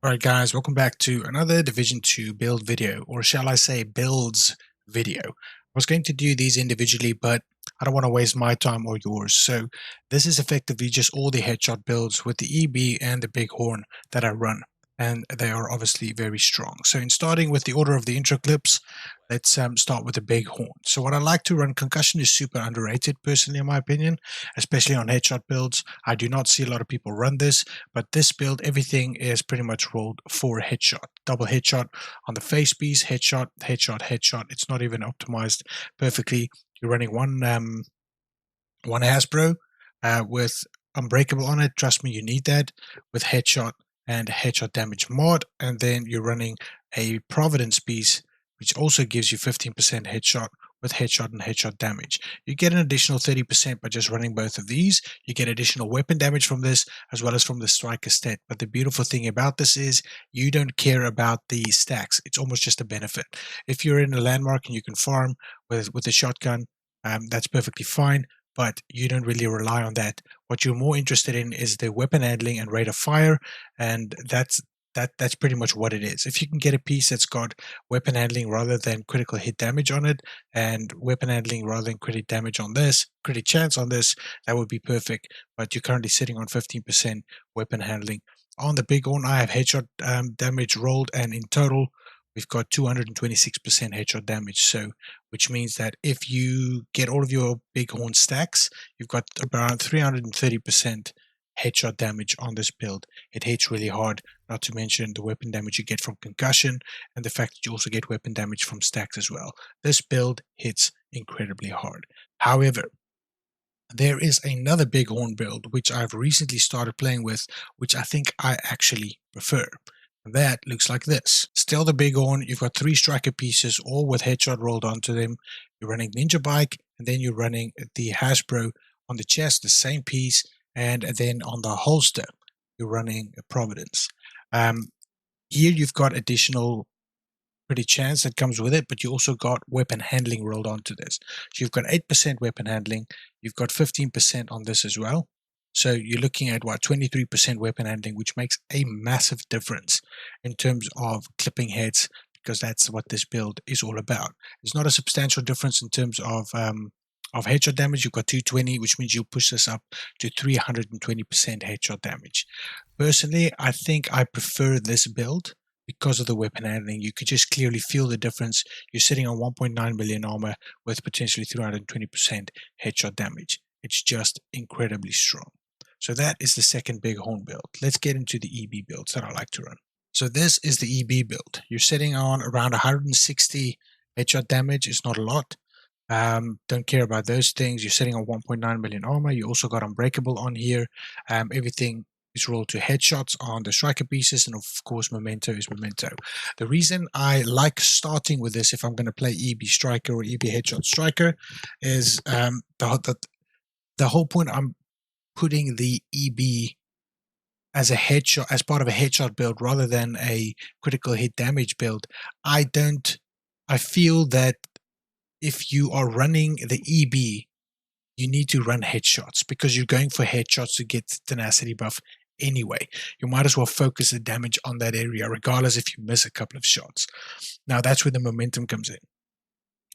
Alright guys, welcome back to another Division 2 build video, or shall I say builds video. I was going to do these individually, but I don't want to waste my time or yours. So this is effectively just all the headshot builds with the EB and the Bighorn that I run. And they are obviously very strong. So in starting with the order of the intro clips, let's start with the Bighorn. So what I like to run, concussion is super underrated personally in my opinion, especially on headshot builds. I do not see a lot of people run this, but this build, everything is pretty much rolled for headshot. Double headshot on the face piece, headshot, headshot, headshot. It's not even optimized perfectly. You're running one Hasbro with Unbreakable on it. Trust me, you need that with headshot and headshot damage mod, and then you're running a Providence piece which also gives you 15% headshot with headshot and headshot damage. You get an additional 30% by just running both of these. You get additional weapon damage from this as well as from the Stiker stat. But the beautiful thing about this is you don't care about the stacks. It's almost just a benefit. If you're in a landmark and you can farm with a shotgun, that's perfectly fine, but you don't really rely on that. What you're more interested in is the weapon handling and rate of fire, and that's pretty much what it is. If you can get a piece that's got weapon handling rather than critical hit damage on it, and weapon handling rather than crit damage on this, crit chance on this, that would be perfect. But you're currently sitting on 15% weapon handling. On the Bighorn, I have headshot damage rolled, and in total, we've got 226% headshot damage. So, which means that if you get all of your Bighorn stacks, you've got around 330% headshot damage on this build. It hits really hard, not to mention the weapon damage you get from concussion and the fact that you also get weapon damage from stacks as well. This build hits incredibly hard. However, there is another Bighorn build which I've recently started playing with, which I think I actually prefer. And that looks like this. Still the Bighorn, you've got 3 striker pieces, all with headshot rolled onto them. You're running Ninja Bike, and then you're running the Hasbro on the chest, the same piece, and then on the holster, you're running a Providence. Here you've got additional pretty chance that comes with it, but you also got weapon handling rolled onto this. So you've got 8% weapon handling, you've got 15% on this as well. So you're looking at what, 23% weapon handling, which makes a massive difference in terms of clipping heads, because that's what this build is all about. It's not a substantial difference in terms of headshot damage. You've got 220, which means you'll push this up to 320% headshot damage. Personally, I think I prefer this build because of the weapon handling. You could just clearly feel the difference. You're sitting on 1.9 million armor with potentially 320% headshot damage. It's just incredibly strong. So that is the second Bighorn build. Let's get into the EB builds that I like to run. So this is the EB build. You're sitting on around 160 headshot damage. It's not a lot. Don't care about those things. You're sitting on 1.9 million armor. You also got Unbreakable on here. Everything is rolled to headshots on the striker pieces, and of course memento is memento. The reason I like starting with this, if I'm going to play EB striker or EB headshot striker, is the whole point I'm putting the EB as a headshot, as part of a headshot build rather than a critical hit damage build. I feel that if you are running the EB, you need to run headshots because you're going for headshots to get tenacity buff anyway. You might as well focus the damage on that area, regardless if you miss a couple of shots. Now that's where the momentum comes in.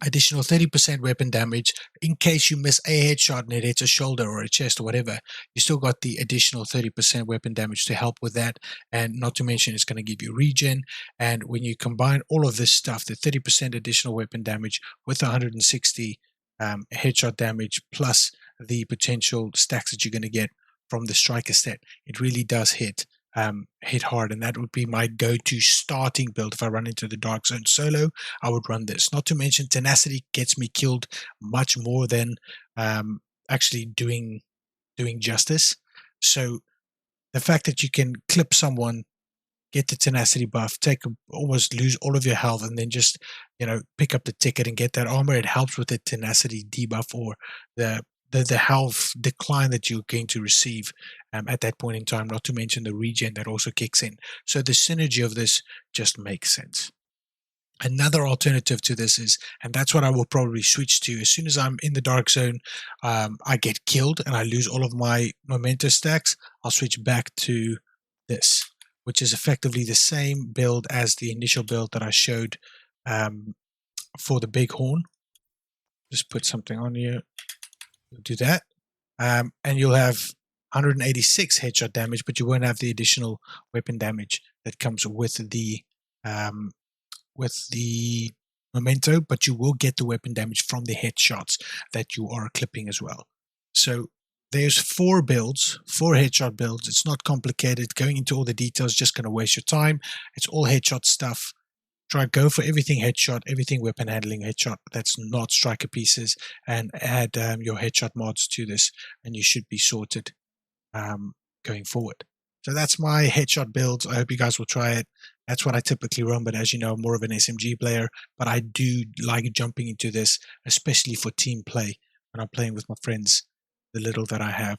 additional 30% weapon damage in case you miss a headshot and it hits a shoulder or a chest or whatever. You still got the additional 30% weapon damage to help with that, and not to mention it's going to give you regen. And when you combine all of this stuff, the 30% additional weapon damage with 160 headshot damage plus the potential stacks that you're going to get from the striker set, it really does hit hard. And that would be my go-to starting build. If I run into the Darkzone solo, I would run this. Not to mention tenacity gets me killed much more than actually doing justice. So the fact that you can clip someone, get the tenacity buff, almost lose all of your health, and then just pick up the ticket and get that armor, it helps with the tenacity debuff or the health decline that you're going to receive at that point in time, not to mention the regen that also kicks in. So the synergy of this just makes sense. Another alternative to this is, and that's what I will probably switch to, as soon as I'm in the dark zone, I get killed and I lose all of my memento stacks, I'll switch back to this, which is effectively the same build as the initial build that I showed for the Bighorn. Just put something on here. Do that, and you'll have 186 headshot damage, but you won't have the additional weapon damage that comes with the memento, but you will get the weapon damage from the headshots that you are clipping as well. So there's 4 headshot builds. It's not complicated. Going into all the details just going to waste your time. It's all headshot stuff. Go for everything headshot, everything weapon handling headshot that's not striker pieces, and add your headshot mods to this, and you should be sorted going forward. So that's my headshot builds. I hope you guys will try it. That's what I typically run, but as you know, I'm more of an SMG player, but I do like jumping into this, especially for team play when I'm playing with my friends, the little that I have.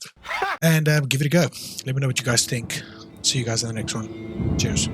And give it a go. Let me know what you guys think. See you guys in the next one. Cheers.